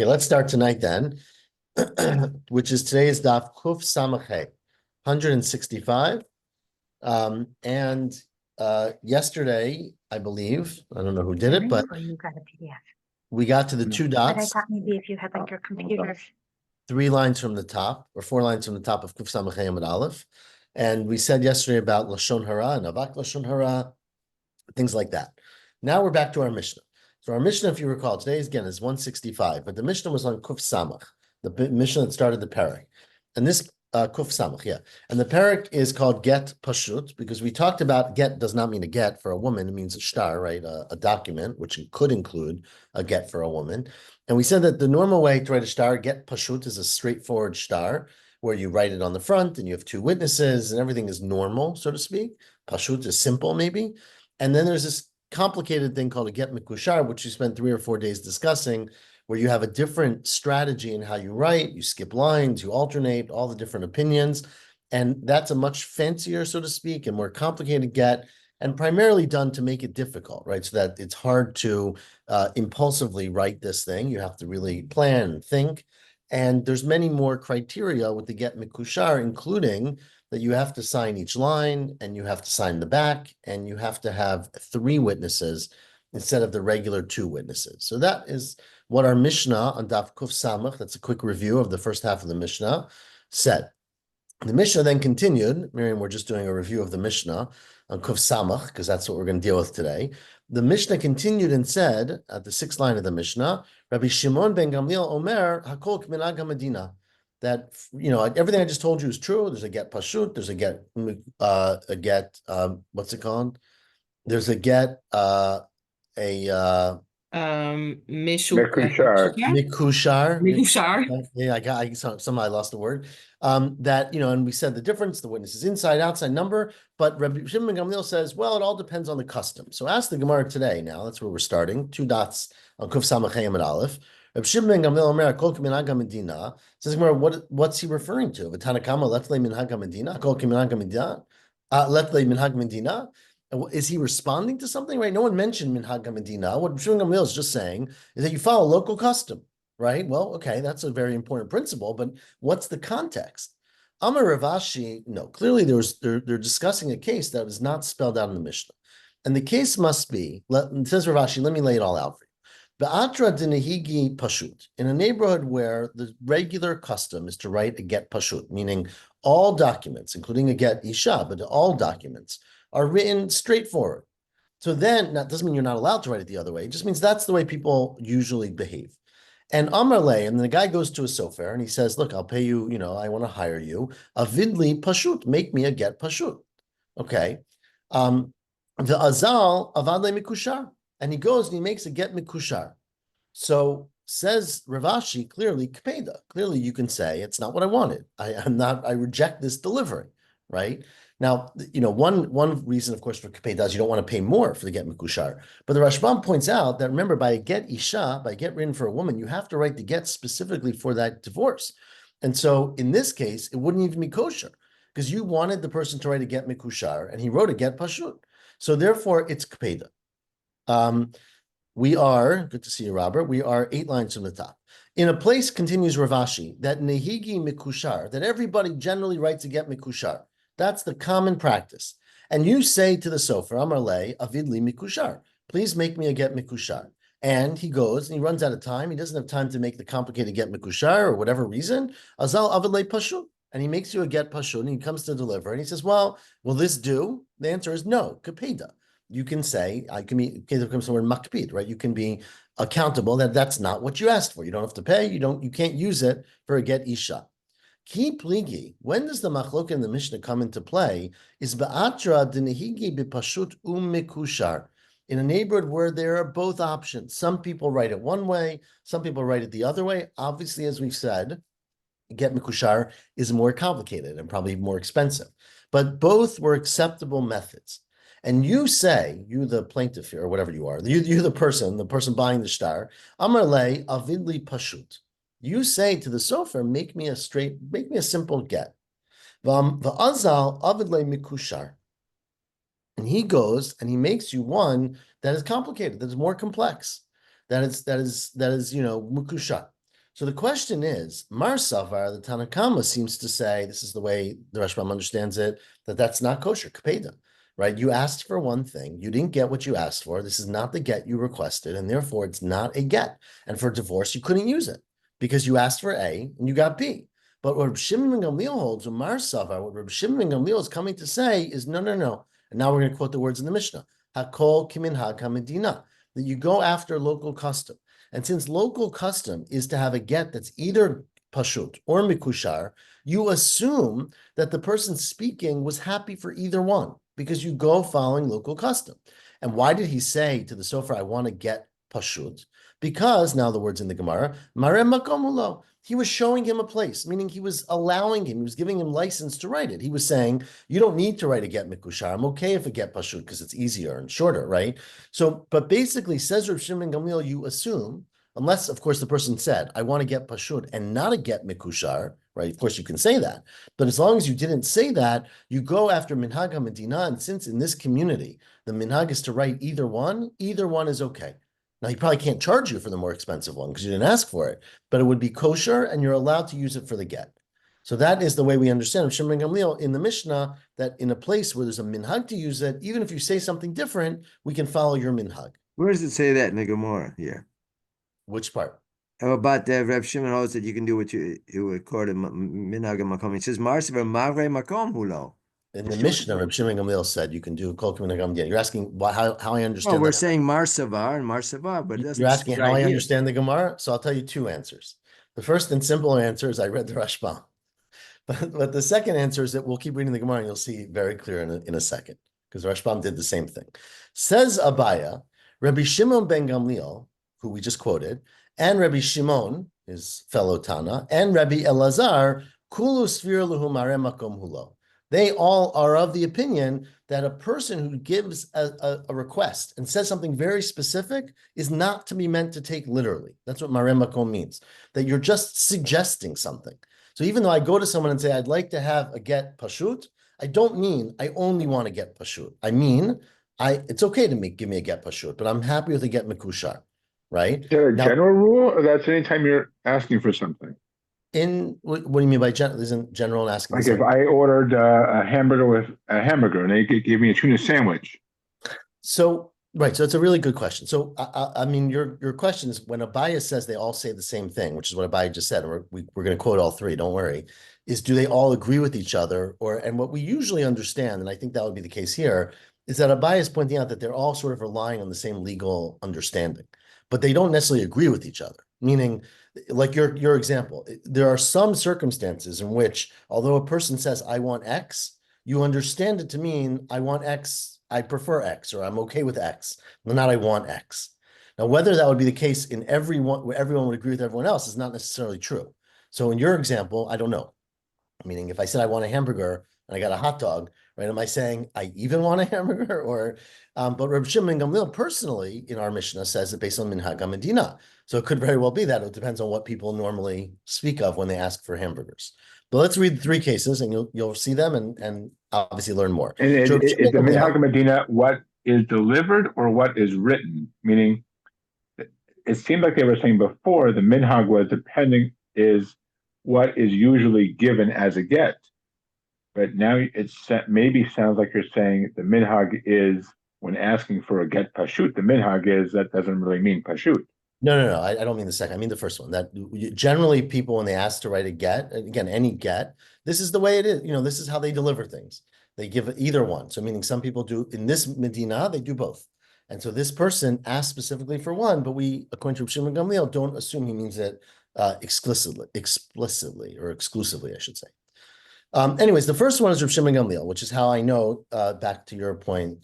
Okay, let's start tonight then, which is today's daf Kuf Samachay, 165. And yesterday, I believe, I don't know who did it, but Or you got a PDF. we got to the two But I dots, thought maybe if you had like your computer. 3 lines from the top, or 4 lines from the top of Kuf Samachay Amud Aleph. And we said yesterday about Lashon Hara and Avak Lashon Hara, things like that. Now we're back to our Mishnah. So our Mishnah, if you recall, today again is 165, but the Mishnah was on Kuf Samach, the Mishnah that started the parak. And this Kuf Samach, yeah. And the parak is called Get Pashut, because we talked about get does not mean a get for a woman, it means a shtar, right? A document, which could include a get for a woman. And we said that the normal way to write a shtar, Get Pashut, is a straightforward shtar, where you write it on the front and you have two witnesses and everything is normal, so to speak. Pashut is simple, maybe. And then there's this complicated thing called a get mikushar, which we spent 3 or 4 days discussing, where you have a different strategy in how you write, you skip lines, you alternate all the different opinions. And that's a much fancier, so to speak, and more complicated get, and primarily done to make it difficult, right? So that it's hard to impulsively write this thing. You have to really plan and think. And there's many more criteria with the get mikushar, including that you have to sign each line and you have to sign the back and you have to have 3 witnesses instead of the regular 2 witnesses. So that is what our Mishnah on Daf Kuf Samach, that's a quick review of the first half of the Mishnah, said. The Mishnah then continued. Miriam, we're just doing a review of the Mishnah on Kuf Samach, because that's what we're going to deal with today. The Mishnah continued and said, at the 6th line of the Mishnah, Rabbi Shimon ben Gamliel Omer, Hakol K'minag HaMedina, that, everything I just told you is true. There's a get pashut, there's a get, what's it called? There's a get, Mekushar. Mikushar. Yeah, somehow I lost the word. That, and we said the difference, the witness is inside, outside number, but Rabbi Shimon ben Gamliel says, well, it all depends on the custom. So ask the Gemara today now, that's where we're starting, 2 dots on Kuf Samachay Amud Aleph. Rabbi Shimon ben Gamliel Omer, Kol K'minag HaMedina, says Gemara, what's he referring to? V'tanakama letle minhag HaMedina, Kol K'minag HaMedina, letle minhag Medina. Is he responding to something, right? No one mentioned minhag HaMedina. What Shimon Gamliel is just saying is that you follow local custom, right? Well, okay, that's a very important principle, but what's the context? Amar Rav Ashi, no, clearly they're discussing a case that was not spelled out in the Mishnah. And the case must be, says Rav Ashi, let me lay it all out for you. Batra dinehigi pashut, in a neighborhood where the regular custom is to write a get pashut, meaning all documents, including a get isha, but all documents are written straightforward. So then, that doesn't mean you're not allowed to write it the other way. It just means that's the way people usually behave. And Amarle, and the guy goes to a sofer and he says, look, I'll pay you, I want to hire you. Avidli pashut, make me a get pashut. Okay. The azal avadle mikushar. And he goes and he makes a get mikushar. So says Rav Ashi, clearly, kpeda. Clearly you can say, it's not what I wanted. I reject this delivery, right? Now, one reason, of course, for kpeda is you don't want to pay more for the get mikushar. But the Rashbam points out that, remember, by a get isha, by a get written for a woman, you have to write the get specifically for that divorce. And so in this case, it wouldn't even be kosher because you wanted the person to write a get mikushar and he wrote a get pashut. So therefore, it's kpeda. We are, good to see you, Robert, we are 8 lines from the top. In a place, continues Rav Ashi, that nehigi mikushar, that everybody generally writes a get mikushar. That's the common practice. And you say to the sofer, Amar le, avidli mikushar, please make me a get mikushar. And he goes and he runs out of time. He doesn't have time to make the complicated get mikushar or whatever reason. Azal avidle pashut. And he makes you a get pashut and he comes to deliver. And he says, well, will this do? The answer is no, kapeda. You can say, I can be, there comes somewhere makpid, right? You can be accountable that that's not what you asked for. You don't have to pay. You can't use it for a get isha. Ki pligi, when does the machlok in the Mishnah come into play? Is ba'atra dinehigi b'pashut mikushar, in a neighborhood where there are both options. Some people write it one way, some people write it the other way. Obviously, as we've said, get mikushar is more complicated and probably more expensive, but both were acceptable methods. And you say, you the plaintiff here, or whatever you are, you the person buying the shtar, Amar le avidli pashut. You say to the sofer, make me a simple get. V'azal avidle mikushar. And he goes and he makes you one that is complicated, that is more complex, that is mukushar. So the question is, Mar Savar, the Tanakama seems to say, this is the way the Rashbam understands it, that that's not kosher, kapeda, right? You asked for one thing, you didn't get what you asked for. This is not the get you requested, and therefore it's not a get. And for divorce, you couldn't use it because you asked for A and you got B. But what Reb Shimon ben Gamliel holds, or Mar Savar, what Reb Shimon ben Gamliel is coming to say is, no. And now we're going to quote the words in the Mishnah, Hakol kiminhag hamedina, that you go after local custom. And since local custom is to have a get that's either pashut or mikushar, you assume that the person speaking was happy for either one because you go following local custom. And why did he say to the sofer, I want to get pashut? Because, now the words in the Gemara, mare makom hulo, he was showing him a place, meaning he was allowing him, he was giving him license to write it. He was saying, you don't need to write a get mikushar. I'm okay if a get pashut because it's easier and shorter, right? So, but basically, says Reb Shimon ben Gamliel, you assume, unless, of course, the person said, I want to get pashut and not a get mikushar, right? Of course, you can say that. But as long as you didn't say that, you go after minhag hamedina. And since in this community, the minhag is to write either one is okay. Now, he probably can't charge you for the more expensive one because you didn't ask for it, but it would be kosher and you're allowed to use it for the get. So that is the way we understand Reb Shimon ben Gamliel in the Mishnah, that in a place where there's a minhag to use it, even if you say something different, we can follow your minhag. Where does it say that in the Gemara here? Which part? How about that? Reb Shimon holds that you can do what you would call it minhag makom. It says marsiv mavre makom hulo. In the Mishnah, Reb Shimon ben Gamliel said you can do kol kimin hagam din. You're asking how I understand. Well, we're saying marsavar and marsavar, but it doesn't. You're asking how I understand the Gemara, so I'll tell you two answers. The first and simple answer is I read the Rashbam, but the second answer is that we'll keep reading the Gemara and you'll see very clear in a second because Rashbam did the same thing. Says Abaya, Rabbi Shimon ben Gamliel, who we just quoted, and Rabbi Shimon, his fellow Tana, and Rabbi Elazar, kulu svir luhu mare makom hulo. They all are of the opinion that a person who gives a request and says something very specific is not to be meant to take literally. That's what mare makom means, that you're just suggesting something. So even though I go to someone and say, I'd like to have a get pashut, I don't mean I only want to get pashut. I mean, it's okay to give me a get pashut, but I'm happy with a get mikushar, right? Is there a general rule, or that's anytime you're asking for something? What do you mean by general? Isn't general and asking? Like if I ordered a hamburger and they gave me a tuna sandwich. So, right. So it's a really good question. So, I mean, your question is when Abaya says they all say the same thing, which is what Abaya just said, and we're going to quote all three, don't worry, is do they all agree with each other? And what we usually understand, and I think that would be the case here, is that Abaya is pointing out that they're all sort of relying on the same legal understanding, but they don't necessarily agree with each other, meaning like your example, there are some circumstances in which, although a person says, I want X, you understand it to mean I want X, I prefer X, or I'm okay with X, but not I want X. Now, whether that would be the case in everyone, where everyone would agree with everyone else is not necessarily true. So in your example, I don't know. Meaning if I said I want a hamburger and I got a hot dog, right? Am I saying I even want a hamburger? Or, but Reb Shimon ben Gamliel personally in our Mishnah says it based on minhag hamedina. So it could very well be that it depends on what people normally speak of when they ask for hamburgers. But let's read the three cases and you'll see them and obviously learn more. And So is the minhag hamedina what is delivered or what is written? Meaning, it seemed like they were saying before the minhag was depending is what is usually given as a get. But now it maybe sounds like you're saying the minhag is when asking for a get pashut, the minhag is that doesn't really mean pashut. No. I don't mean the second. I mean the first one. That generally people, when they ask to write a get, again, any get, this is the way it is. This is how they deliver things. They give either one. So meaning some people do, in this Medina, they do both. And so this person asked specifically for one, but we, according to Shimon ben Gamliel, don't assume he means it explicitly or exclusively, I should say. Anyways, the first one is Reb Shimon ben Gamliel, which is how I know, back to your point,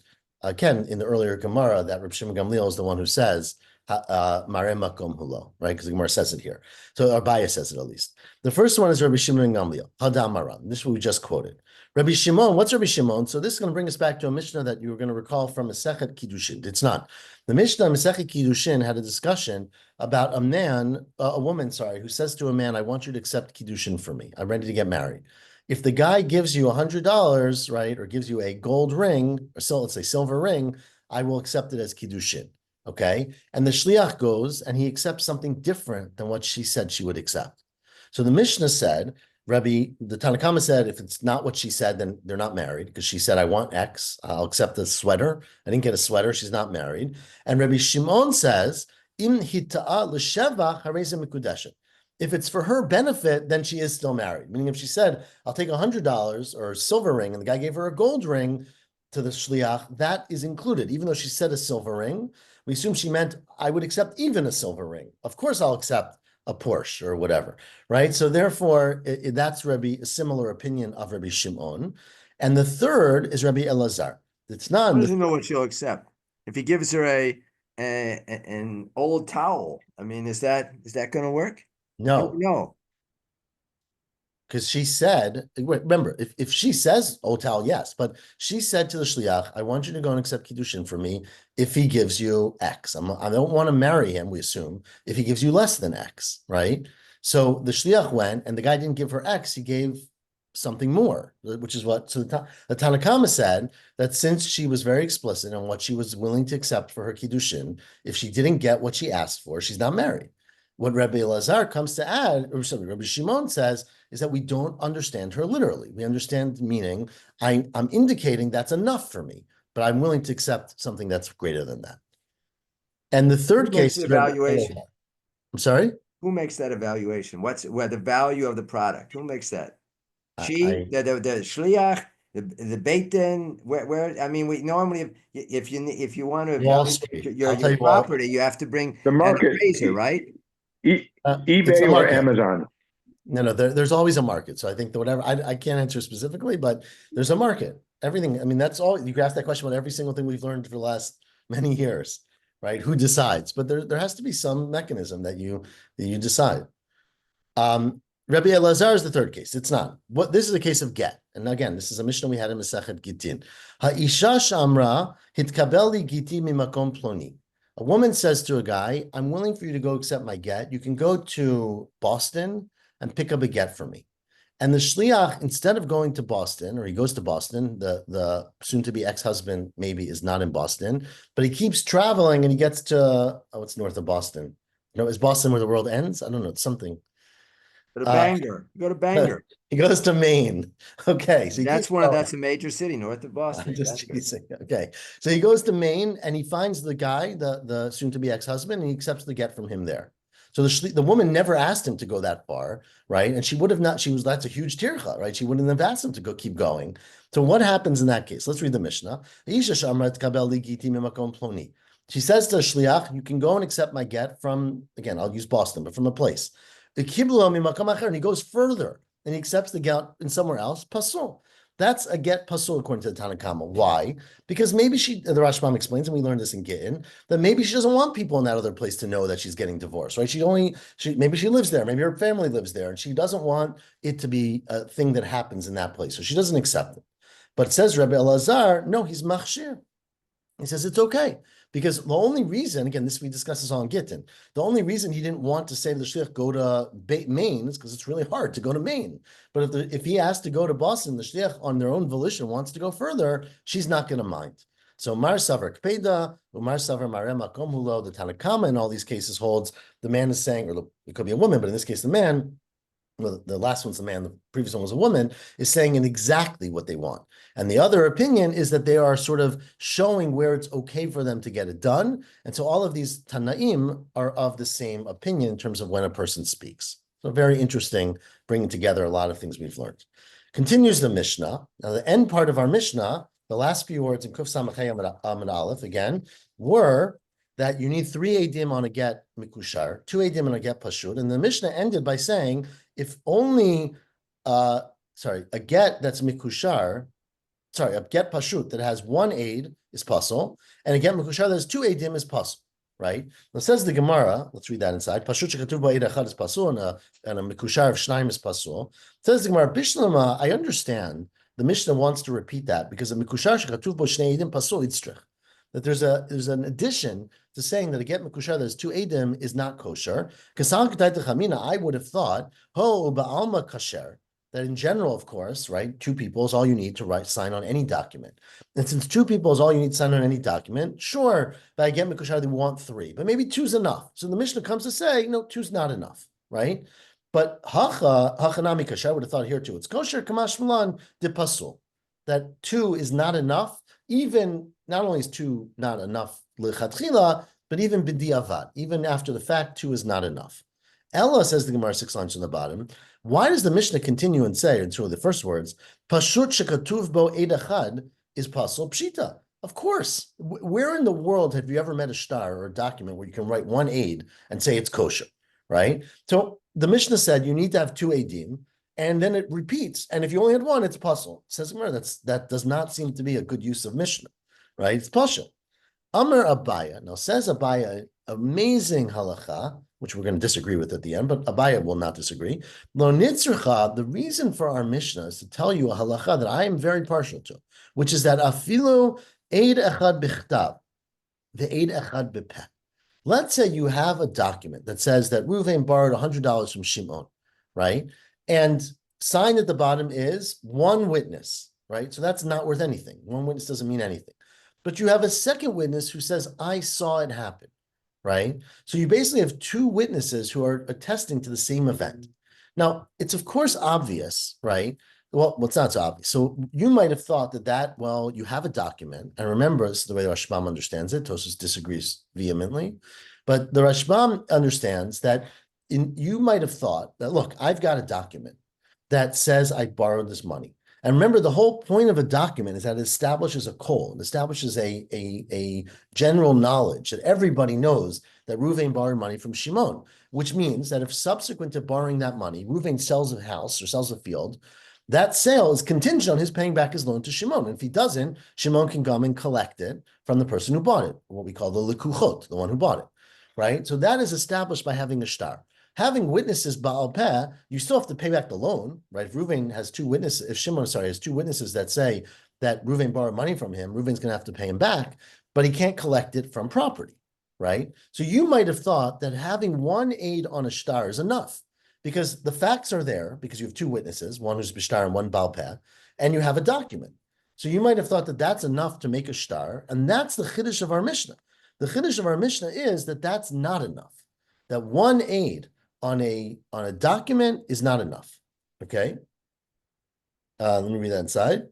Ken, in the earlier Gemara, that Reb Shimon ben Gamliel is the one who says, Mare makom hulo, right? Because the Gemara says it here. So our bias says it at least. The first one is Rabbi Shimon ben Gamliel, Hadam Maran. This is what we just quoted. Rabbi Shimon, what's Rabbi Shimon? So this is going to bring us back to a Mishnah that you were going to recall from Masechet Kiddushin. It's not. The Mishnah Masechet Kiddushin had a discussion about a woman, who says to a man, I want you to accept Kiddushin for me. I'm ready to get married. If the guy gives you $100, right, or gives you a gold ring, or so let's say silver ring, I will accept it as Kiddushin. okay? And the shliach goes and he accepts something different than what she said she would accept. So the Mishnah said, the Tanna Kama said, if it's not what she said, then they're not married, because she said, I want X, I'll accept the sweater. I didn't get a sweater, she's not married. And Rabbi Shimon says, Im hita'a l'sheva hareze mikudeshet. If it's for her benefit, then she is still married. Meaning if she said, I'll take $100 or a silver ring, and the guy gave her a gold ring to the shliach, that is included. Even though she said a silver ring, we assume she meant, I would accept even a silver ring. Of course I'll accept a Porsche or whatever, right? So therefore, that's a similar opinion of Rabbi Shimon. And the third is Rabbi Elazar. It's not. How does he know what she'll accept? If he gives her an old towel, I mean, is that going to work? No. Because she said, remember, if she says old towel, yes, but she said to the shliach, I want you to go and accept kiddushin for me if he gives you X. I don't want to marry him, we assume, if he gives you less than X, right? So the shliach went, and the guy didn't give her X, he gave something more, which is what, so the Tanna Kama said that since she was very explicit on what she was willing to accept for her kiddushin, if she didn't get what she asked for, she's not married. What Rabbi Elazar comes to add, or sorry, Rabbi Shimon says, is that we don't understand her literally. We understand meaning, I'm indicating that's enough for me, but I'm willing to accept something that's greater than that. And the third case, evaluation. I'm sorry? Who makes that evaluation? What's the value of the product? Who makes that? The shliach, the Beit Din, where I mean, we normally, if you want to evaluate your property, you have to bring the market, an appraiser, right? eBay or Amazon. No, there's always a market. So I think that whatever, I can't answer specifically, but there's a market. Everything, I mean, that's all, you can ask that question about every single thing we've learned for the last many years, right? Who decides? But there has to be some mechanism that you decide. Rabbi Elazar is the third case. It's not. This is a case of get. And again, this is a Mishnah we had in Masechet Gitin. Ha'isha shamra hitkabeli giti mimakom ploni. A woman says to a guy, I'm willing for you to go accept my get. You can go to Boston and pick up a get for me. And the shliach, instead of going to Boston, or he goes to Boston, the soon-to-be ex-husband maybe is not in Boston, but he keeps traveling and he gets to, it's north of Boston. Is Boston where the world ends? I don't know, it's something. Go to Bangor. Go to Bangor. He goes to Maine. Okay. So that's a major city north of Boston. I'm just teasing. Okay. So he goes to Maine and he finds the guy, the soon-to-be ex-husband, and he accepts the get from him there. So the woman never asked him to go that far, right? And she would have not, that's a huge tircha, right? She wouldn't have asked him to keep going. So what happens in that case? Let's read the Mishnah. She says to shliach, you can go and accept my get from, again, I'll use Boston, but from a place. And he goes further and he accepts the get in somewhere else. Pasul. That's a get pasul according to the Tanna Kama. Why? Because maybe the Rashbam explains, and we learned this in Gittin, that maybe she doesn't want people in that other place to know that she's getting divorced, right? Maybe she lives there, maybe her family lives there, and she doesn't want it to be a thing that happens in that place. So she doesn't accept it. But it says Rabbi Elazar, no, he's machshir. He says it's okay. Because the only reason, again, we discussed this all in Gittin, the only reason he didn't want to say to the shliach, go to Maine, is because it's really hard to go to Maine. But if he asked to go to Boston, the shliach on their own volition wants to go further, she's not going to mind. So Mar Savar Kpeda, Mar Savar Mare Makom Hulo, the Tanna Kama in all these cases holds, the man is saying, or it could be a woman, but in this case, the man, well, the last one's the man, the previous one was a woman, is saying in exactly what they want. And the other opinion is that they are sort of showing where it's okay for them to get it done. And so all of these Tanaim are of the same opinion in terms of when a person speaks. So very interesting, bringing together a lot of things we've learned. Continues the Mishnah. Now the end part of our Mishnah, the last few words in Kuf Samachay Amid Aleph, again, were that you need 3 edim on a get mikushar, 2 edim on a get pashut. And the Mishnah ended by saying, if only, a get that's mikushar, a get pashut that has 1 aid is pasul, and a get mikushar that has 2 edim is pasul, right? Now says the Gemara, let's read that inside. Pashut shekatuv ba'ed echad is pasul, and a mikushar of shnaim is pasul. Says the Gemara, bishlama, I understand. The Mishnah wants to repeat that because a mikushar shekatuv bo shnei edim pasul itzrich. That there's an addition to saying that a get mekushar there's 2 edim is not kosher. I would have thought, ba'alma kasher, that in general, of course, right, two people is all you need to sign on any document. And since two people is all you need to sign on any document, sure, by get Mikushar, they want three, but maybe two's enough. So the Mishnah comes to say, no, two's not enough, right? But Hachanami Kasher, I would have thought here too, it's kosher Kamash Milan de Pasul, that two is not enough, even not only is two not enough lechatchila, but even b'diavad, even after the fact, two is not enough. Ella, says the Gemara 6 lines on the bottom, why does the Mishnah continue and say, it's really the first words, Pashut shekatuv bo eid echad is pasul pshita? Of course. Where in the world have you ever met a shtar or a document where you can write one aid and say it's kosher, right? So the Mishnah said you need to have two eidim, and then it repeats. And if you only had one, it's pasul. Says Gemara, that does not seem to be a good use of Mishnah, right? It's pasha. Amar Abaya. Now says Abaya, amazing halacha, which we're going to disagree with at the end, but Abaya will not disagree. Lo nitzurcha, the reason for our Mishnah is to tell you a halacha that I am very partial to, which is that afilu eid echad bichtav, the eid echad bepeh. Let's say you have a document that says that Reuven borrowed $100 from Shimon, right? And signed at the bottom is one witness, right? So that's not worth anything. One witness doesn't mean anything. But you have a second witness who says, I saw it happen, right? So you basically have two witnesses who are attesting to the same event. Now, it's of course obvious, right? Well, it's not so obvious. So you might have thought well, you have a document. And remember, this is the way the Rashbam understands it. Tosfos disagrees vehemently. But the Rashbam understands that you might have thought that, look, I've got a document that says I borrowed this money. And remember, the whole point of a document is that it establishes a kol, it establishes a general knowledge that everybody knows that Reuven borrowed money from Shimon, which means that if subsequent to borrowing that money, Reuven sells a house or sells a field, that sale is contingent on his paying back his loan to Shimon. And if he doesn't, Shimon can come and collect it from the person who bought it, what we call the lekuchot, the one who bought it, right? So that is established by having a shtar. Having witnesses ba'al peh, you still have to pay back the loan, right? If Reuven has two witnesses, if Shimon, has two witnesses that say that Reuven borrowed money from him, Reuven's going to have to pay him back, but he can't collect it from property, right? So you might have thought that having one aid on a shtar is enough, because the facts are there, because you have two witnesses, one who's b'shtar and one ba'al peh, and you have a document. So you might have thought that that's enough to make a shtar, and that's the chiddush of our Mishnah. The chiddush of our Mishnah is that that's not enough, that one aid on a document is not enough. Okay. Let me read that inside.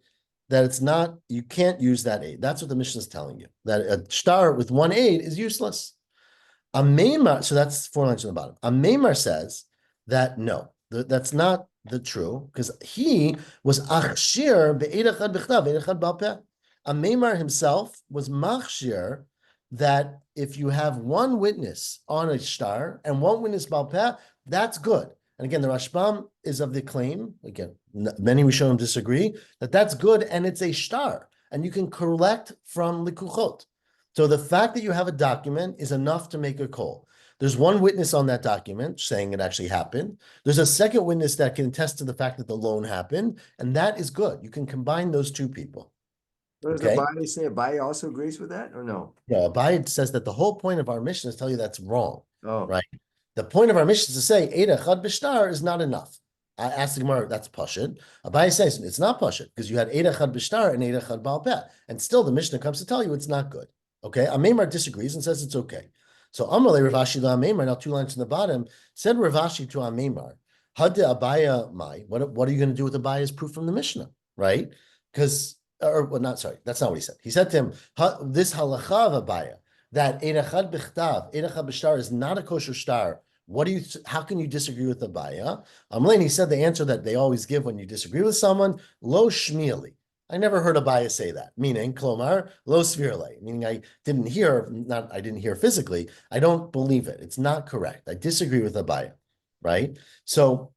That it's not, you can't use that aid. That's what the Mishnah is telling you. That a shtar with one aid is useless. A Meimar, so that's 4 lines on the bottom. A Meimar says that no, that's not the true, because he was achshir be'ed echad b'chtav, be'ed echad ba'al peh. A Meimar himself was machshir that if you have one witness on a shtar and one witness ba'al peh, that's good. And again, the Rashbam is of the claim, again, many Rishonim disagree, that that's good and it's a shtar, and you can collect from likuchot. So the fact that you have a document is enough to make a kol. There's one witness on that document saying it actually happened. There's a second witness that can attest to the fact that the loan happened, and that is good. You can combine those two people. What does Abaye say? Abaye also agrees with that, or no? Yeah, Abaye says that the whole point of our mission is to tell you that's wrong. Oh, right. The point of our mission is to say Eid Echad B'Shtar is not enough. I asked the Gemara, that's Pashut. Abaye says it's not Pashut because you had Eid Echad B'Shtar and Eid Echad Ba'al Peh, and still the Mishnah comes to tell you it's not good. Okay, Ameimar disagrees and says it's okay. So Amalei Ravashi la Ameimar, now 2 lines in the bottom, said Ravashi to Ameimar, Had Abaya Mai, what are you going to do with Abaya's proof from the Mishnah, right? Because that's not what he said. He said to him, this halacha of Abaya, that Eid Echad B'Chtav, Eid Echad B'Shtar is not a kosher shtar. How can you disagree with Abaya? Amalei, he said the answer that they always give when you disagree with someone, lo shmieli. I never heard Abaya say that, meaning klomar lo svirle, meaning I didn't hear physically. I don't believe it. It's not correct. I disagree with Abaya, right? So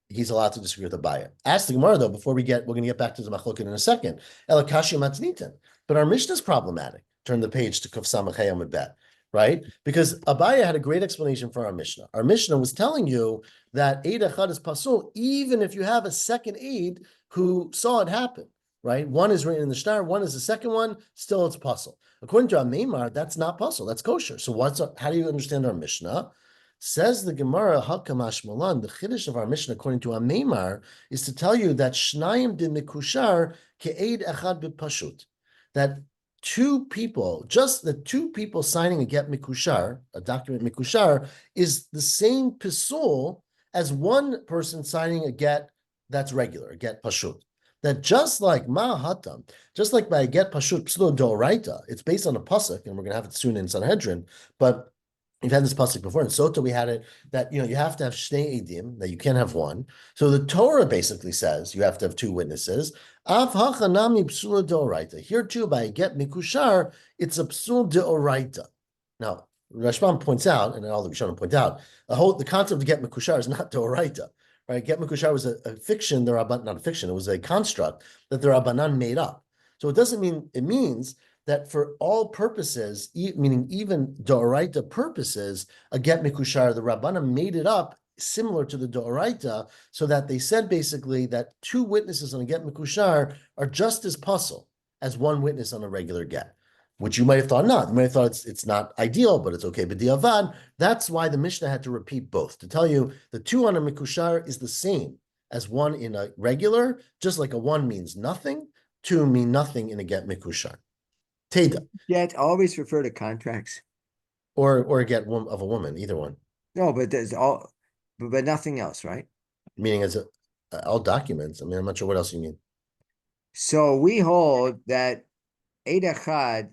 he's allowed to disagree with Abaya. Ask the Gemara though, we're going to get back to the machloket in a second. Elakashi matnitin, but our Mishnah is problematic. Turn the page to Kuf Samach Amud Bet, right? Because Abaya had a great explanation for our Mishnah. Our Mishnah was telling you that Eid Echad is pasul, even if you have a second Eid who saw it happen. Right, one is written in the shtar, one is the second one. Still, it's pasul. According to Ameimar, that's not pasul. That's kosher. So how do you understand our Mishnah? Says the Gemara, Hakamash Malan, the Chiddush of our mission, according to Ameimar, is to tell you that Shnayim de Mikushar ke'ed echad b'pashut. That just the two people signing a get Mikushar, a document Mikushar, is the same pisul as one person signing a get that's regular, a get pashut. That just like Ma'ahatam, just like by a get pashut pslo doraita, it's based on a pasuk, and we're going to have it soon in Sanhedrin, but we've had this pasuk before. In Sota, we had it that, you have to have shnei edim, that you can't have one. So the Torah basically says you have to have two witnesses. Af hachanami psula deoraita. Here too, by a get mikushar, it's a psul deoraita. Now, Rashbam points out, and all the Rishonim point out, the concept of get mikushar is not deoraita. Right? Get mikushar was a fiction, not a fiction, it was a construct that the Rabbanan made up. So it means that for all purposes, meaning even Doraita purposes, a get mikushar, the Rabbanan made it up similar to the Doraita, so that they said basically that two witnesses on a get mikushar are just as puzzle as one witness on a regular get, which you might have thought not. You might have thought it's not ideal, but it's okay. But diavad, that's why the Mishnah had to repeat both, to tell you the two on a mikushar is the same as one in a regular, just like a one means nothing, two mean nothing in a get mikushar. Teda. Get always refer to contracts. Or a get of a woman, either one. No, but there's but nothing else, right? Meaning as all documents. I mean, I'm not sure what else you mean. So we hold that Eid Echad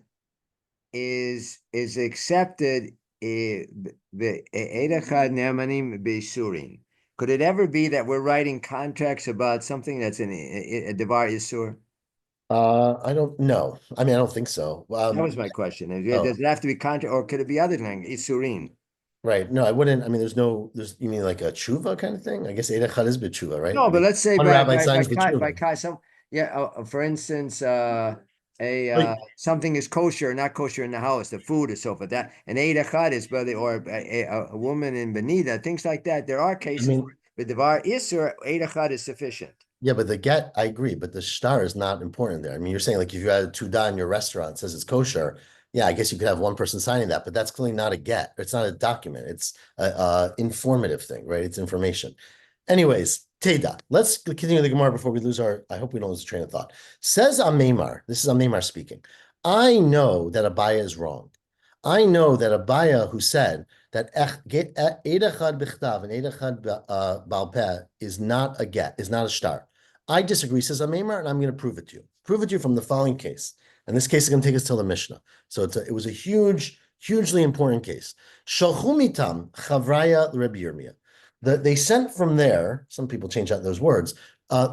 is accepted the Eid Echad Ne'amanim B'Isurim. Could it ever be that we're writing contracts about something that's in a Devar Isur? I don't know. I mean, I don't think so. That was my question. Does it have to be contract, or could it be other than Isurim? Right. No, I wouldn't. I mean, you mean like a tshuva kind of thing? I guess Eid Echad is b'tshuva, right? No, but let's say one rabbi signs the tshuva. For instance, something is kosher or not kosher in the house, the food is so forth. That an Eid Echad is whether, or a woman in Benida, things like that. There are cases where the Devar Isur, Eid Echad is sufficient. Yeah, but the get, I agree, but the shtar is not important there. I mean, you're saying like if you had a tuda in your restaurant, it says it's kosher. Yeah, I guess you could have one person signing that, but that's clearly not a get. It's not a document. It's a informative thing, right? It's information. Anyways, Teda. Let's continue the Gemara before we lose I hope we don't lose the train of thought. Says Ameimar, this is Ameimar speaking. I know that Abaya is wrong. I know that Abaya, who said that Eid Echad B'chtav and Eid Echad Ba'al Peh is not a get, is not a shtar. I disagree, says Ameimar, and I'm going to prove it to you. Prove it to you from the following case. And this case is going to take us till the Mishnah. So it was a hugely important case. Shalchu mitam chavraya Rebbe Yirmiyah. They sent from there, some people change out those words,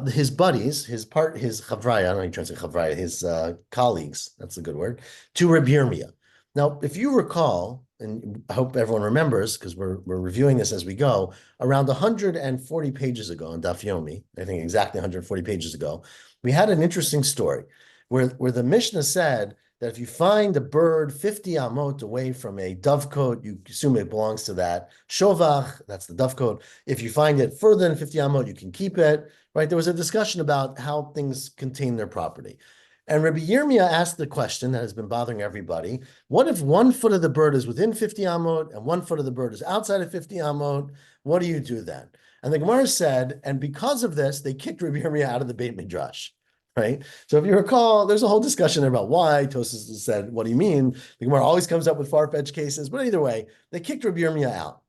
his buddies, his chavraya, I don't know how you translate chavraya, his colleagues, that's a good word, to Rebbe Yirmiyah. Now, if you recall, and I hope everyone remembers, because we're reviewing this as we go, around 140 pages ago on Daf Yomi, I think exactly 140 pages ago, we had an interesting story where the Mishnah said that if you find a bird 50 amot away from a dovecote, you assume it belongs to that shovach, that's the dovecote. If you find it further than 50 amot, you can keep it, right? There was a discussion about how things contain their property. And Rabbi Yirmiyah asked the question that has been bothering everybody: what if 1 foot of the bird is within 50 amot and 1 foot of the bird is outside of 50 amot? What do you do then? And the Gemara said, and because of this, they kicked Rabbi Yirmiyah out of the Beit Midrash, right? So if you recall, there's a whole discussion about why. Tosfos said, what do you mean? The Gemara always comes up with far-fetched cases, but either way, they kicked Rabbi Yirmiyah out.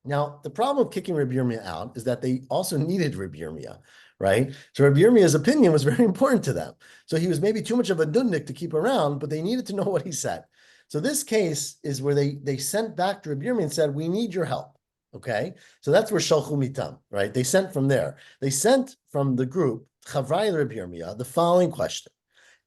Now, the problem with kicking Rabbi Yirmiyah out is that they also needed Rabbi Yirmiyah, right? So Rabbi Yirmiyah's opinion was very important to them. So he was maybe too much of a dundik to keep around, but they needed to know what he said. So this case is where they sent back to Rabbi Yirmiyah and said, we need your help, okay? So that's where Shalchu Mitam, right? They sent from there. They sent from the group, Chavrai Rabbi Yirmiyah, the following question.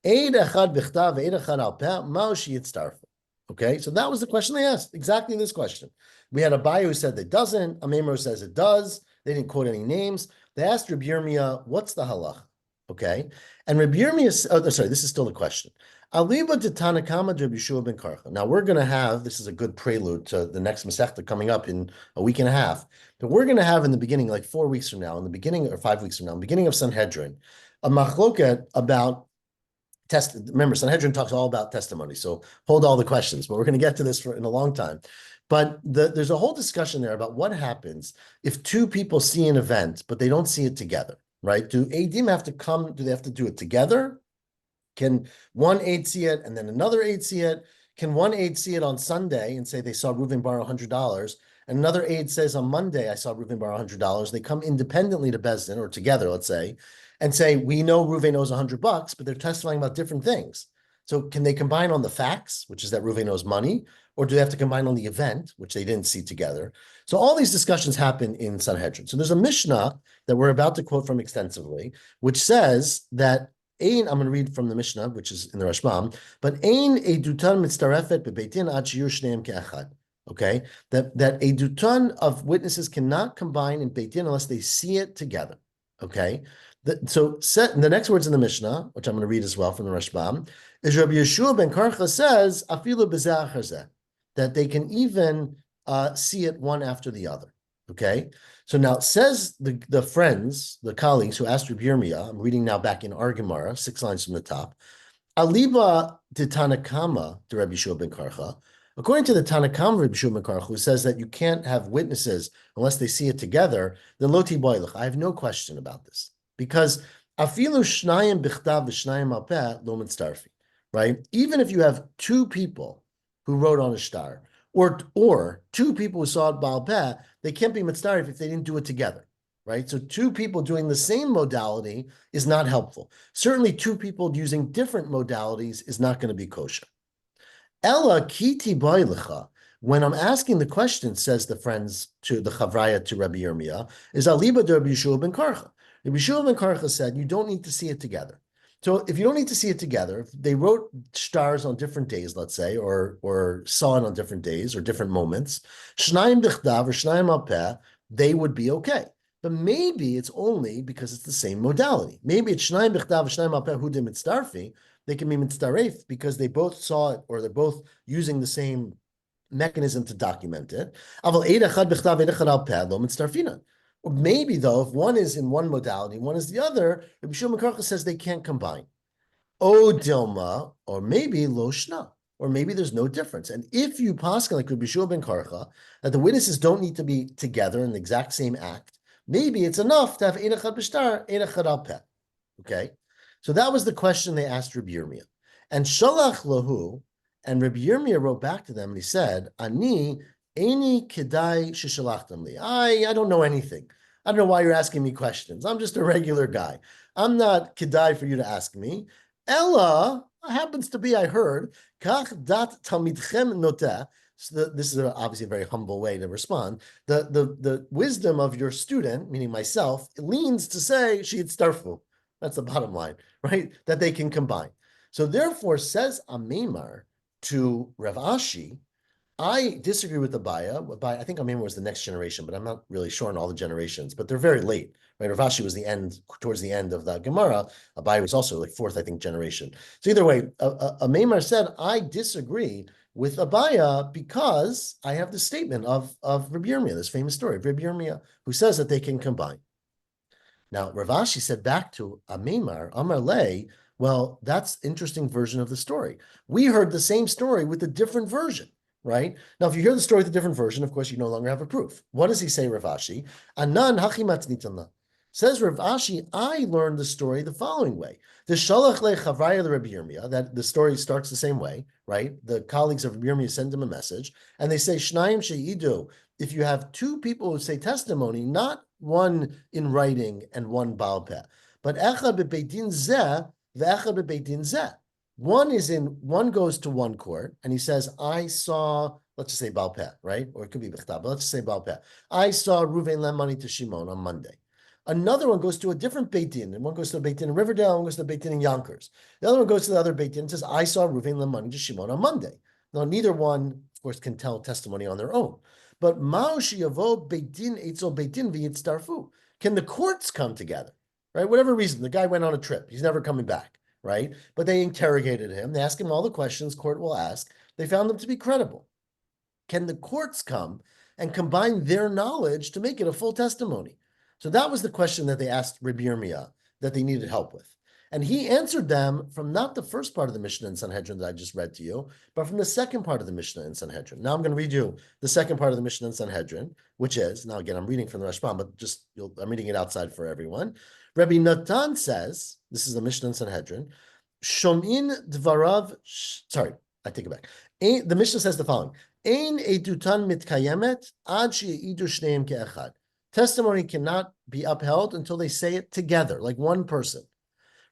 Eid echad b'chtav, eid echad al peh, ma'o sheyitztarfu. Okay, so that was the question they asked, exactly this question. We had a Abaye who said it doesn't, Ameimar says it does. They didn't quote any names. They asked Rabbi Yirmiyah, what's the halach? Okay, and Rabbi Yirmiyah, this is still the question. Aliba de Tanakama de Yeshua ben Karcha. Now we're going to have, this is a good prelude to the next Masechta coming up in a week and a half, but we're going to have in the beginning, like 4 weeks from now, in the beginning, or 5 weeks from now, in the beginning of Sanhedrin, a machloket about Remember, Sanhedrin talks all about testimony, so hold all the questions, but we're going to get to this in a long time. But there's a whole discussion there about what happens if two people see an event, but they don't see it together, right? Do Eidim have to come? Do they have to do it together? Can one aide see it and then another aide see it? Can one aide see it on Sunday and say they saw Reuven borrow $100, and another aide says on Monday I saw Reuven borrow $100? They come independently to Beis Din or together, let's say, and say we know Reuven owes $100, but they're testifying about different things. So can they combine on the facts, which is that Reuven owes money, or do they have to combine on the event, which they didn't see together? So all these discussions happen in Sanhedrin. So there's a Mishnah that we're about to quote from extensively, which says that I'm going to read from the Mishnah, which is in the Rashbam, but Ein edutan mitzarefet bebeitin ad sheyur shneim ke'echad. Okay, that edutan of witnesses cannot combine in Beit Din unless they see it together. Okay, the next words in the Mishnah, which I'm going to read as well from the Rashbam, is Rabbi Yeshua ben Karcha says afilu b'zeh achar that they can even see it one after the other. Okay, so now it says the friends, the colleagues who asked Rabbi Yirmiyah, I'm reading now back in Ar Gemara, 6 lines from the top. Aliba de Tanakama to Rabbi Yeshua ben Karcha. According to the Tanakama Rabbi Yeshua ben Karcha, who says that you can't have witnesses unless they see it together, then lo tiboilach. I have no question about this because afilu shnayim bichtav v'shnayim al peh lo mitztarfi. Right? Even if you have two people who wrote on a shtar, or two people who saw it Baal Peh, they can't be mitzdarif if they didn't do it together, right? So two people doing the same modality is not helpful. Certainly two people using different modalities is not going to be kosher. Ella kiti boilecha. When I'm asking the question, says the friends to the Chavraya to Rabbi Yirmiyah, is aliba de Rabbi Yeshua ben Karcha. Rabbi Yeshua ben Karcha said, you don't need to see it together. So if you don't need to see it together, if they wrote stars on different days, let's say, or saw it on different days or different moments, shnayim bichdav or shnayim al peh, they would be okay. But maybe it's only because it's the same modality. Maybe it's shnayim bichdav or shnayim al peh hudim mitzdarfi. They can be mitzdaref because they both saw it or they're both using the same mechanism to document it. Aval eid echad bichdav eid echad al peh lo mitzdarfina. Or maybe, though, if one is in one modality, one is the other, Rabbi Shimon Karcha says they can't combine. O Dilma, or maybe Lo Shna, or maybe there's no difference. And if you paskin like Rabbi Shimon ben Karcha, that the witnesses don't need to be together in the exact same act, maybe it's enough to have Ein Echad B'Shtar, Ein Echad Al Peh. Okay? So that was the question they asked Rabbi Yirmiyah. And Shalach Lahu, and Rabbi Yirmiyah wrote back to them, and he said, Ani Eini kedai shishalachtam li. I don't know anything. I don't know why you're asking me questions. I'm just a regular guy. I'm not kedai for you to ask me. Ella happens to be, I heard, kach dat talmidchem noteh. So this is obviously a very humble way to respond. The wisdom of your student, meaning myself, leans to say she starfu. That's the bottom line, right? That they can combine. So therefore, says Amemar to Rav Ashi, I disagree with Abaya. I think Amemar was the next generation, but I'm not really sure on all the generations. But they're very late, right? Rav Ashi was towards the end of the Gemara. Abaya was also like 4th, I think, generation. So either way, Amemar said, I disagree with Abaya because I have the statement of Rabbi Yirmiyah, this famous story of Rabbi Yirmiyah, who says that they can combine. Now, Rav Ashi said back to Amemar, Amar Lei, well, that's interesting version of the story. We heard the same story with a different version. Right? Now, if you hear the story with a different version, of course, you no longer have a proof. What does he say, Rav Ashi? Anan hachimatnitanla. Says Rav Ashi, I learned the story the following way. The shalach le chavraya Rabbi Yirmiyah, that the story starts the same way, right? The colleagues of Rabbi Yirmiyah send him a message, and they say, Shnayim she'idu, if you have two people who say testimony, not one in writing and one Baal Peh, but echad bebeitin zeh, ve'echad bebeitin zeh. One goes to one court and he says, I saw, let's just say Baal Peh, right? Or it could be Bechtab, but let's just say Baal Peh. I saw Reuven lend money to Shimon on Monday. Another one goes to a different Beit Din, and one goes to a Beit Din in Riverdale, one goes to a Beit Din in Yonkers. The other one goes to the other Beit Din and says, I saw Reuven lend money to Shimon on Monday. Now, neither one, of course, can tell testimony on their own. But Mao Shiyavo Beit Din Eitzel Beit Din v'yitztarfu. Can the courts come together, right? Whatever reason, the guy went on a trip. He's never coming back. Right? But they interrogated him. They asked him all the questions court will ask. They found them to be credible. Can the courts come and combine their knowledge to make it a full testimony? So that was the question that they asked Rabbi Yirmiyah that they needed help with. And he answered them from not the first part of the Mishnah in Sanhedrin that I just read to you, but from the second part of the Mishnah in Sanhedrin. Now I'm going to read you the second part of the Mishnah in Sanhedrin, which is, now again, I'm reading from the Rashbam, but I'm reading it outside for everyone. Rabbi Natan says, this is the Mishnah in Sanhedrin, Shomin dvarav, sorry, I take it back. The Mishnah says the following, Ein edutan mitkayemet ad she'idu shneim ke'echad. Testimony cannot be upheld until they say it together, like one person.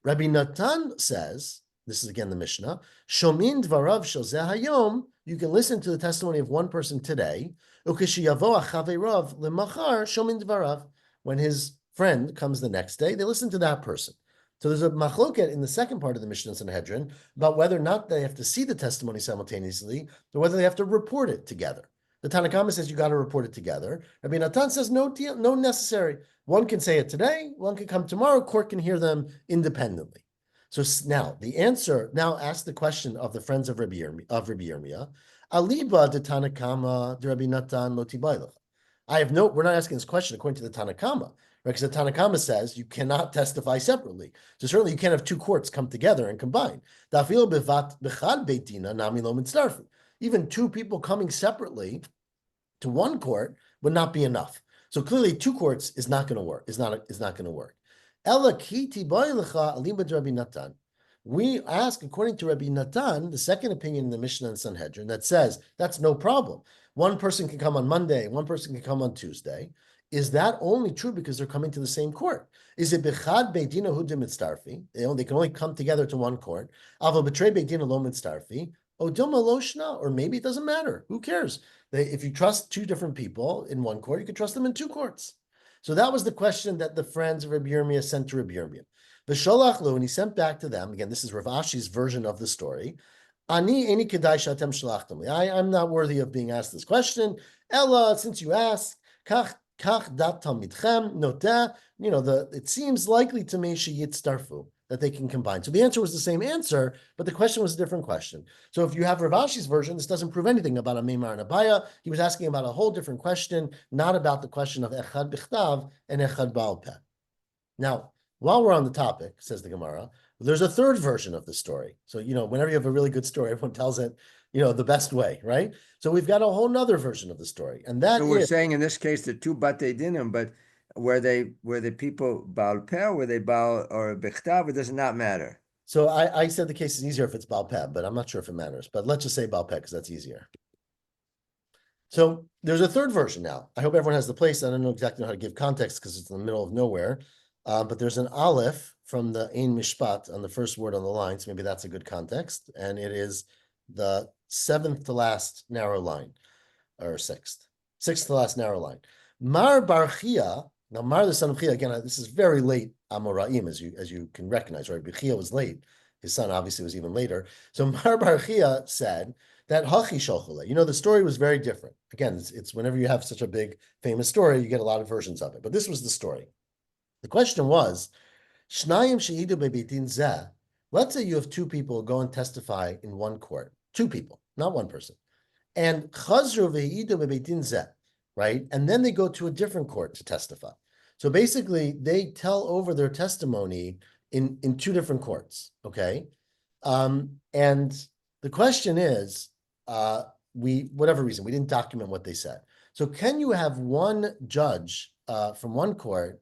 Rabbi Natan says, this is again the Mishnah, Shomin dvarav shel zeh hayom, you can listen to the testimony of one person today, ukeshiyavo achaveirav lemachar shomin dvarav. When his friend comes the next day, they listen to that person. So there's a machloket in the second part of the Mishnah Sanhedrin about whether or not they have to see the testimony simultaneously or whether they have to report it together. The Tanna Kama says you got to report it together. Rabbi Natan says no necessary. One can say it today, one can come tomorrow, court can hear them independently. So now the answer, now ask the question of the friends of Rabbi Yirmiyah, Aliba de Tanna Kama de Rabbi Natan lo tibaylach. We're not asking this question according to the Tanna Kama, right? Because the Tanna Kama says you cannot testify separately. So certainly you can't have two courts come together and combine. Even two people coming separately to one court would not be enough. So clearly, two courts is not going to work. Is not going to work. We ask, according to Rabbi Natan, the second opinion in the Mishnah and Sanhedrin that says that's no problem. One person can come on Monday, one person can come on Tuesday. Is that only true because they're coming to the same court? Is it bechad beidina hu demitztarfi? They can only come together to one court. Aval betrei beidina lo mitztarfi. Odoma loshna, or maybe it doesn't matter. Who cares? If you trust two different people in one court, you can trust them in two courts. So that was the question that the friends of Rabbi Yirmiyah sent to Rabbi Yirmiyah. V'sholach lo, and he sent back to them. Again, this is Rav Ashi's version of the story. Ani eni kedai shatem shalachtem li. I'm not worthy of being asked this question. Ella, since you asked, kach dat talmidchem noteh. It seems likely to me sheyitztarfu, that they can combine. So the answer was the same answer, but the question was a different question. So if you have Rav Ashi's version, this doesn't prove anything about a Meimar and Abaya. He was asking about a whole different question, not about the question of Echad Bichtav and Echad Baal Peh. Now, while we're on the topic, says the Gemara, there's a third version of the story. So, whenever you have a really good story, everyone tells it, the best way, right? So we've got a whole nother version of the story. And that we're saying in this case, the two Batei Dinim, but were the people Baal Peh, were they Baal or Bechtav? It does not matter. So I said the case is easier if it's Baal Peh, but I'm not sure if it matters. But let's just say Baal Peh because that's easier. So there's a third version now. I hope everyone has the place. I don't know exactly how to give context because it's in the middle of nowhere. But there's an aleph from the Ein Mishpat on the first word on the line. So maybe that's a good context. And it is the seventh to last narrow line, or sixth to last narrow line. Mar bar Chia. Now, Mar the son of Chia, again, this is very late Amoraim, as you can recognize, right? Chia was late. His son obviously was even later. So Mar bar Chia said that Hachi Sholchule, the story was very different. Again, it's whenever you have such a big, famous story, you get a lot of versions of it. But this was the story. The question was, Shnayim She'idu Bebitin Zeh. Let's say you have two people go and testify in one court. Two people, not one person. And Chazru Ve'idu Bebitin Zeh. Right? And then they go to a different court to testify. So basically, they tell over their testimony in two different courts, okay? And the question is, whatever reason, we didn't document what they said. So can you have one judge from one court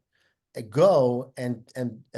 go and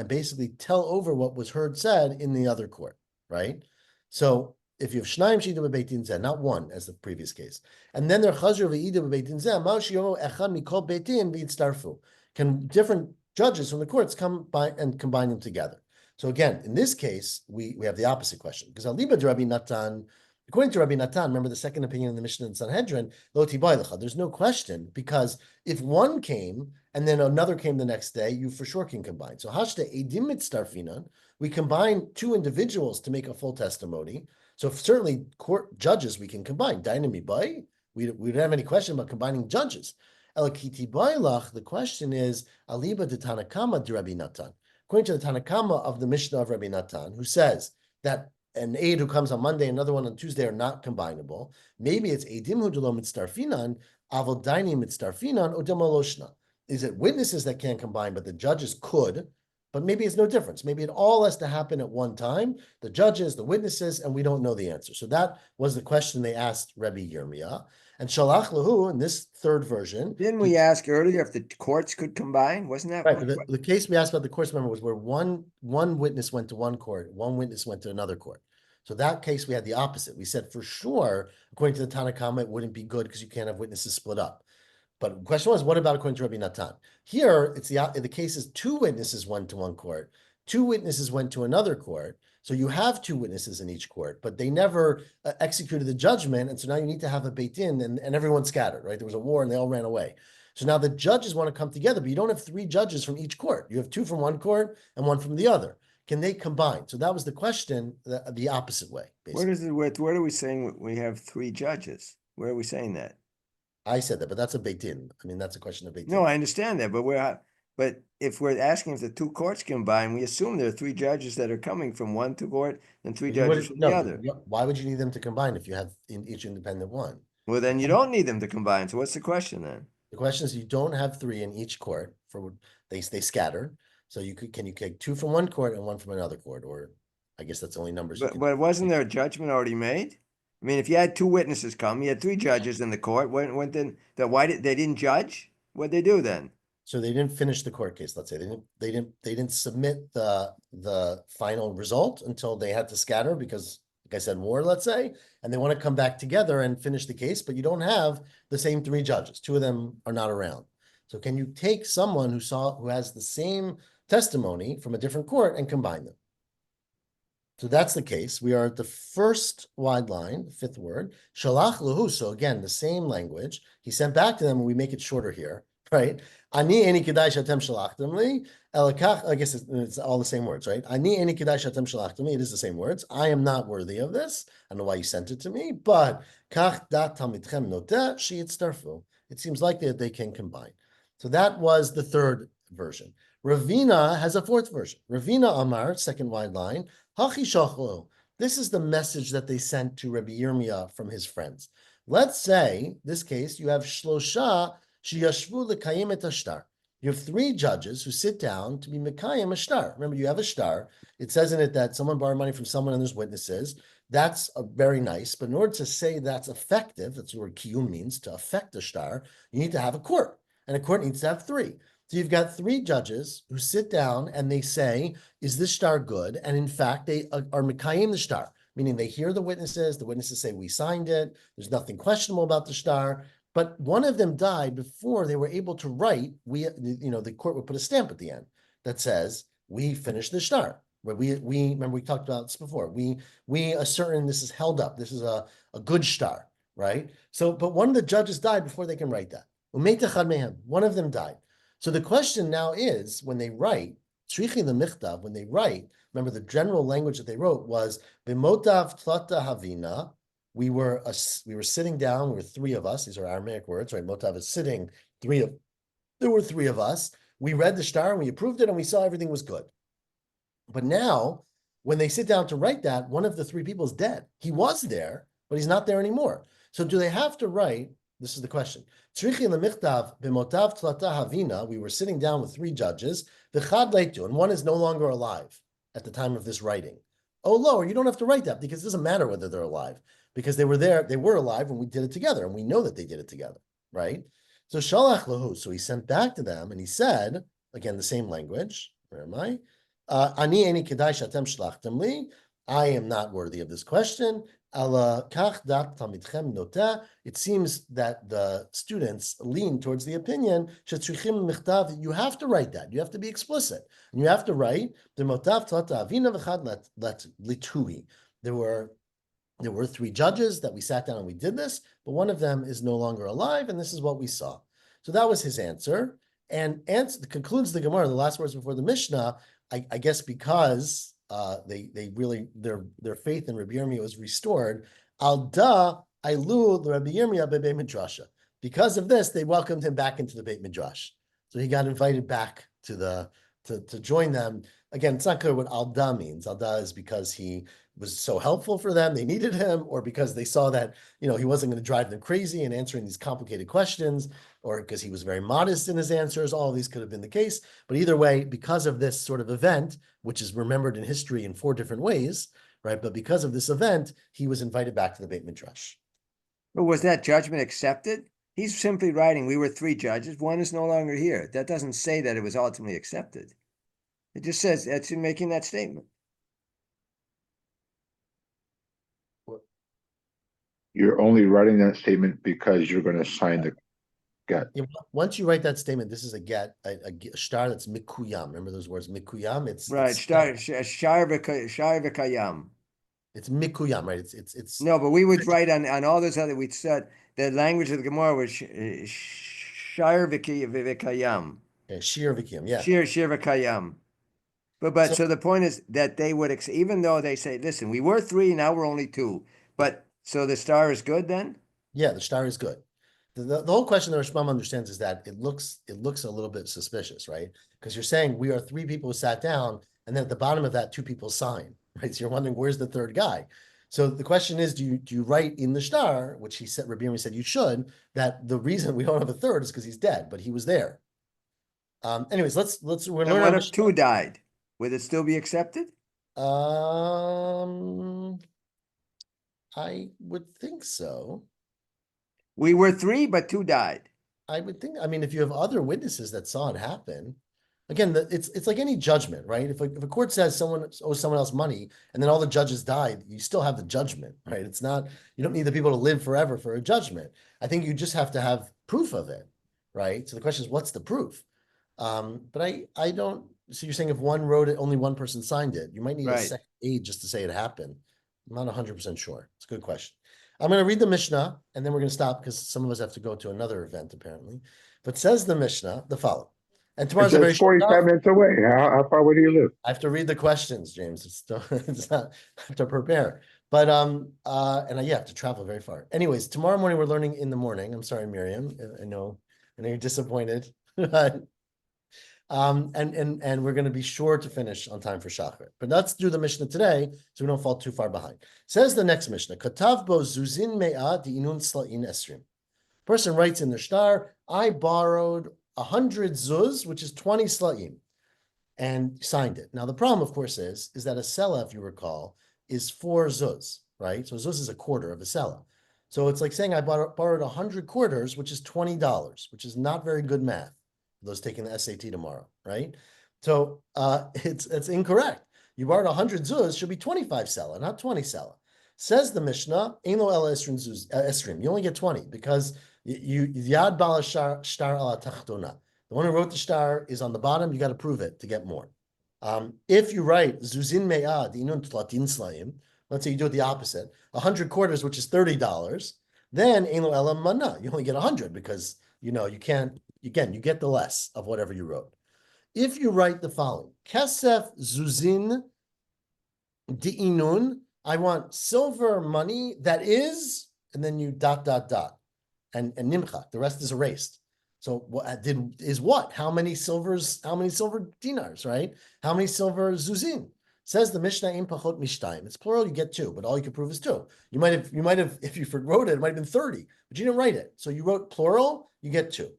basically tell over what was said in the other court, right? So if you have Shnayim She'idu B'Beitin Zeh, not one, as the previous case, and then they're Chazru V'Yidu B'Beitin Zeh, Ma'al Shi'o Echad Mikol Beitin V'Yitztarfu. Can different judges from the courts come by and combine them together? So again, in this case, we have the opposite question, because Aliba de Rabbi Natan, according to Rabbi Natan, remember the second opinion in the Mishnah and Sanhedrin, Lo Tibaylecha, there's no question, because if one came and then another came the next day, you for sure can combine. So Hashte Edim Mitztarfinan, we combine two individuals to make a full testimony. So certainly court judges we can combine. Dynami bay, we don't have any question about combining judges. Elakiti bailach, the question is Aliba de Tanna Kama de Rabbi Natan. According to the Tanna Kama of the Mishnah of Rabbi Natan, who says that an aid who comes on Monday, another one on Tuesday are not combinable. Maybe it's Eidim hu delo mitztarfinan, aval daini mitztarfinan, odem aloshna. Is it witnesses that can't combine, but the judges could? But maybe it's no difference. Maybe it all has to happen at one time, the judges, the witnesses, and we don't know the answer. So that was the question they asked Rabbi Yirmiyah. And Shalach Lahu, in this third version. Didn't we ask earlier if the courts could combine? Wasn't that Right, the case we asked about the courts, remember, was where one witness went to one court, one witness went to another court. So that case, we had the opposite. We said for sure, according to the Tanna Kama, it wouldn't be good because you can't have witnesses split up. But the question was, what about according to Rabbi Natan? Here, it's the case is two witnesses went to one court, two witnesses went to another court. So you have two witnesses in each court, but they never executed the judgment. And so now you need to have a beit din and everyone scattered, right? There was a war and they all ran away. So now the judges want to come together, but you don't have three judges from each court. You have two from one court and one from the other. Can they combine? So that was the question, the opposite way. Basically. Where are we saying we have three judges? Where are we saying that? I said that, but that's a beit din. I mean, that's a question of beit din. No, I understand that, but if we're asking if the two courts combine, we assume there are three judges that are coming from one court and three judges from the other. Why would you need them to combine if you have in each independent one? Well, then you don't need them to combine. So what's the question then? The question is, you don't have three in each court. They scatter. So can you take two from one court and one from another court? Or I guess that's the only numbers. But wasn't there a judgment already made? I mean, if you had two witnesses come, you had three judges in the court. Why they didn't judge? What'd they do then? So they didn't finish the court case. Let's say they didn't submit the final result until they had to scatter because, like I said, war. Let's say, and they want to come back together and finish the case, but you don't have the same three judges. Two of them are not around. So can you take someone who has the same testimony from a different court and combine them? So that's the case. We are at the first wide line, the fifth word, shalach lahu. So again, the same language. He sent back to them, and we make it shorter here, right? Ani eni kedai shatem shalachtem li. Elakach. I guess it's all the same words, right? Ani eni kedai shatem shalachtem li. It is the same words. I am not worthy of this. I don't know why you sent it to me, but kach dat talmidchem noteh sheyitztarfu. It seems likely that they can combine. So that was the third version. Ravina has a fourth version. Ravina Amar, second wide line. This is the message that they sent to Rabbi Yirmiyah from his friends. Let's say, this case, you have Shlosha sheyashvu lekayim et hashtar. You have three judges who sit down to be mekayim a shtar. Remember, you have a shtar. It says in it that someone borrowed money from someone and there's witnesses. That's very nice. But in order to say that's effective, that's the word kiyum means, to affect a shtar, you need to have a court. And a court needs to have three. So you've got three judges who sit down and they say, is this shtar good? And in fact, they are mekayim the shtar, meaning they hear the witnesses say, we signed it, there's nothing questionable about the shtar, but one of them died before they were able to write, the court would put a stamp at the end that says, we finished the shtar. Where we remember we talked about this before. We assert this is held up. This is a good shtar, right? So, but one of the judges died before they can write that. One of them died. So the question now is, when they write, when they write, remember the general language that they wrote was, B'motav tlata havina, we were sitting down, we were three of us, these are Aramaic words, right? Motav is sitting, there were three of us, we read the shtar and we approved it and we saw everything was good. But now, when they sit down to write that, one of the three people is dead. He was there, but he's not there anymore. So do they have to write? This is the question. We were sitting down with three judges, and one is no longer alive at the time of this writing. Oh, Lord, you don't have to write that because it doesn't matter whether they're alive, because they were there, they were alive when we did it together, and we know that they did it together, right? So shalach lahu, so he sent back to them, and he said, again, the same language. Where am I? Ani eni kedai shatem shlachtem li. I am not worthy of this question. It seems that the students lean towards the opinion that you have to write that. You have to be explicit. And you have to write there were three judges that we sat down and we did this, but one of them is no longer alive, and this is what we saw. So that was his answer. And concludes the Gemara, the last words before the Mishnah, I guess because they really their faith in Rabbi Yirmiyah was restored. Alda ailu the Rabbi Yirmiyah bebeit midrasha. Because of this, they welcomed him back into the Beit Midrash. So he got invited back to the to join them. Again, it's not clear what Alda means. Alda is because he was so helpful for them, they needed him, or because they saw that, he wasn't going to drive them crazy in answering these complicated questions, or because he was very modest in his answers. All of these could have been the case. But either way, because of this sort of event, which is remembered in history in 4 different ways, right? But because of this event, he was invited back to the Beit Midrash. But was that judgment accepted? He's simply writing, we were 3 judges, one is no longer here. That doesn't say that it was ultimately accepted. It just says that's in making that statement. You're only writing that statement because you're going to sign the get. Yeah, once you write that statement, this is a get, a shtar that's mikuyam. Remember those words, mikuyam? It's right. It's Shar v'kayam. It's mikuyam, right? It's no, but we would write on all those other. We said the language of the Gemara was shar v'kayam. Shir v'kiyam, yeah. Shir v'kayam. But so the point is that they would, even though they say, listen, we were 3, now we're only 2. But so the star is good then? Yeah, the star is good. The whole question that Rashbam understands is that it looks a little bit suspicious, right? Because you're saying we are 3 people who sat down, and then at the bottom of that, 2 people sign, right? So you're wondering, where's the 3rd guy? So the question is, do you write in the star, which he said, Rabbi Yirmi said you should, that the reason we don't have a 3rd is because he's dead, but he was there. Anyways, we're And what if 2 died? Would it still be accepted? I would think so. We were 3, but 2 died. I would think. I mean, if you have other witnesses that saw it happen, again, it's like any judgment, right? If a court says someone owes someone else money and then all the judges died, you still have the judgment, right? It's not, you don't need the people to live forever for a judgment. I think you just have to have proof of it, right? So the question is, what's the proof? But I don't. So you're saying if one wrote it, only one person signed it, you might need a second aid just to say it happened. I'm not 100% sure. It's a good question. I'm going to read the Mishnah, and then we're going to stop because some of us have to go to another event, apparently. But says the Mishnah, the following. And tomorrow's a very 45 minutes away. How far away do you live? I have to read the questions, James. It's not, I have to prepare. But, and I have to travel very far. Anyways, tomorrow morning, we're learning in the morning. I'm sorry, Miriam. I know you're disappointed. And we're going to be sure to finish on time for Shachar. But let's do the Mishnah today so we don't fall too far behind. Says the next Mishnah, Katav bo zuzin me'ah di'inun sla'in esrim. Person writes in the shtar, I borrowed 100 zuz, which is 20 sla'im, and signed it. Now, the problem, of course, is that a sela, if you recall, is 4 zuz, right? So zuz is a quarter of a sela. So it's like saying I borrowed 100 quarters, which is $20, which is not very good math. Those taking the SAT tomorrow, right? So it's incorrect. You borrowed 100 zuz, should be 25 sela, not 20 sela. Says the Mishnah, Ein lo ela esrim. You only get 20 because you yad bala shtar ala tachtona. The one who wrote the shtar is on the bottom. You got to prove it to get more. If you write zuzin me'ad inun tlatin slaim, let's say you do it the opposite, 100 quarters, which is $30, then Ein lo ela mana. You only get 100 because you can't. Again, you get the less of whatever you wrote. If you write the following, Kesef Zuzin Di'inun, I want silver money that is, and then you ... and Nimchak, the rest is erased. So what is what? How many silver dinars, right? How many silver Zuzin? Says the Mishnah in Pachot Mishtayim. It's plural, you get 2, but all you can prove is 2. You might have, if you wrote it might have been 30, but you didn't write it. So you wrote plural, you get 2.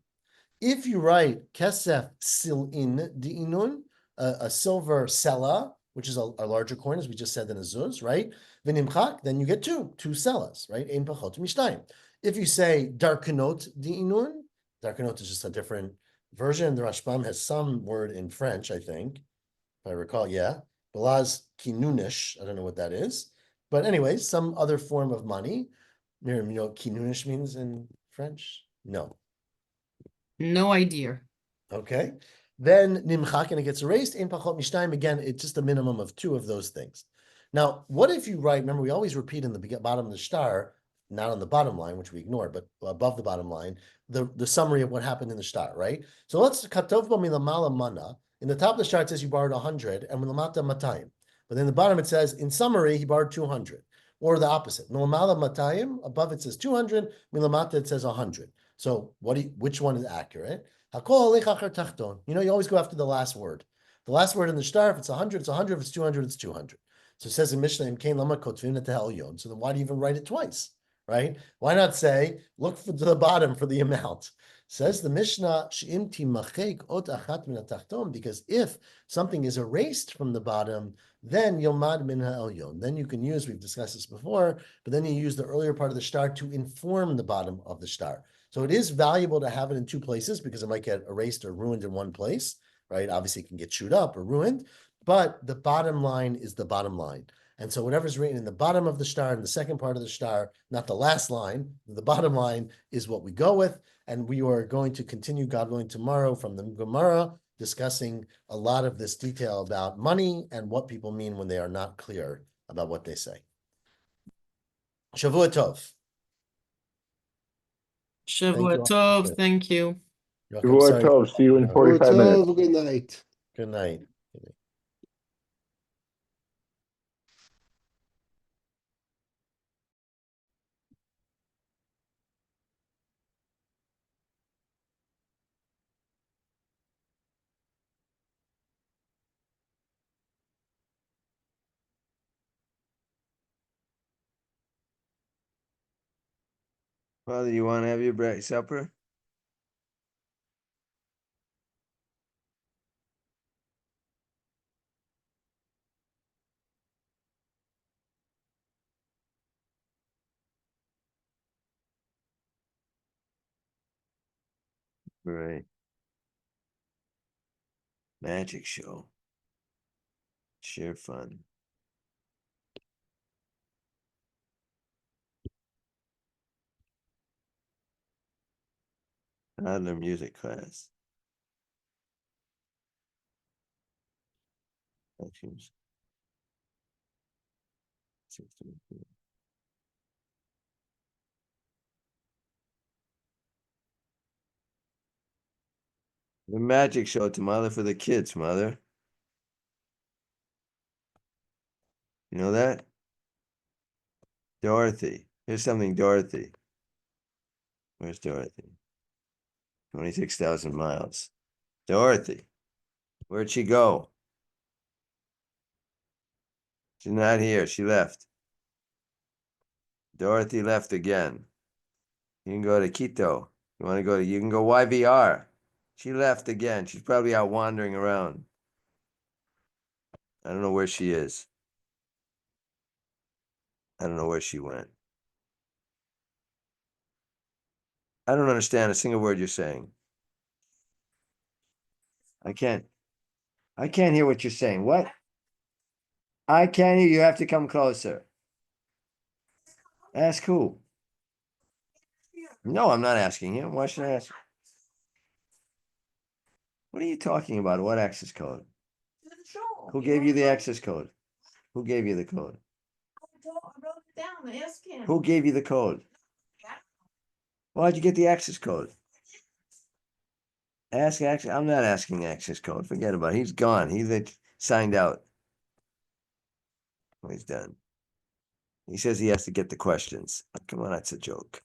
If you write kesef sil'in di'inun, a silver sela, which is a larger coin, as we just said in a zuz, right? V'nimchak, then you get 2 selas, right? Ein pachot mishtayim. If you say darkanot di'inun, darkanot is just a different version. The Rashbam has some word in French, I think, if I recall, yeah. Balaz kinunish, I don't know what that is. But anyways, some other form of money. Miriam, you know what kinunish means in French? No. No idea. Okay. Then nimchak, and it gets erased. In pachot mishtayim, again, it's just a minimum of 2 of those things. Now, what if you write, remember, we always repeat in the bottom of the shtar, not on the bottom line, which we ignore, but above the bottom line, the summary of what happened in the shtar, right? So let's katov bo milamala mana. In the top of the shtar, it says you borrowed 100, and milamata matayim. But in the bottom, it says, in summary, he borrowed 200. Or the opposite. Milamala matayim, above it says 200, milamata it says 100. So which one is accurate? You always go after the last word. The last word in the star, if it's 100, it's 100. If it's 200, it's 200. So it says in Mishnah, Im Kain Lama Kotvin et Elyon. So then why do you even write it twice, right? Why not say, look to the bottom for the amount? Says the Mishnah, She'im timachek ot achat min hatachton, because if something is erased from the bottom, then yomad min ha'elyon. Then you can use, we've discussed this before, but then you use the earlier part of the star to inform the bottom of the star. So it is valuable to have it in two places because it might get erased or ruined in one place, right? Obviously, it can get chewed up or ruined, but the bottom line is the bottom line. And so whatever's written in the bottom of the star, in the second part of the star, not the last line, the bottom line is what we go with. And we are going to continue, God willing, tomorrow from the Gemara, discussing a lot of this detail about money and what people mean when they are not clear about what they say. Shavua Tov. Shavua all. Tov, thank you. You're welcome. Shavua Sorry. Tov. See you in 45 minutes. Good night. Good night. Father, you want to have your supper? Right. Magic show. Sheer fun. Toddler music class. Actions. The magic show to mother for the kids, mother. You know that? Dorothy. Here's something, Dorothy. Where's Dorothy? 26,000 miles. Dorothy. Where'd she go? She's not here. She left. Dorothy left again. You can go to Quito. You want to go to, you can go YVR. She left again. She's probably out wandering around. I don't know where she is. I don't know where she went. I don't understand a single word you're saying. I can't hear what you're saying. What? I can't hear. You have to come closer. Ask who? No, I'm not asking him. Why should I ask? What are you talking about? What access code? Who gave you the access code? Who gave you the code? I wrote it down. Ask him. Who gave you the code? Why'd you get the access code? Ask access. I'm not asking access code. Forget about it. He's gone. He signed out. He's done. He says he has to get the questions. Come on, that's a joke.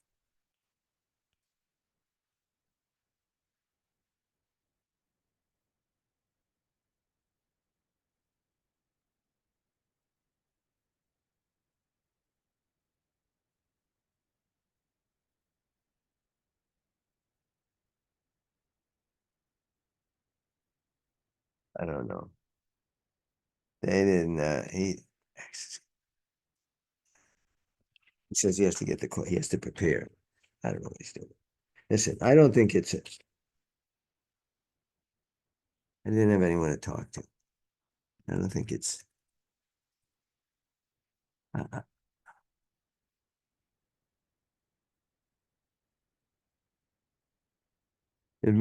I don't know. They didn't. He says he has to get he has to prepare. I don't know what he's doing. Listen, I don't think it's it. I didn't have anyone to talk to. I don't think it's. It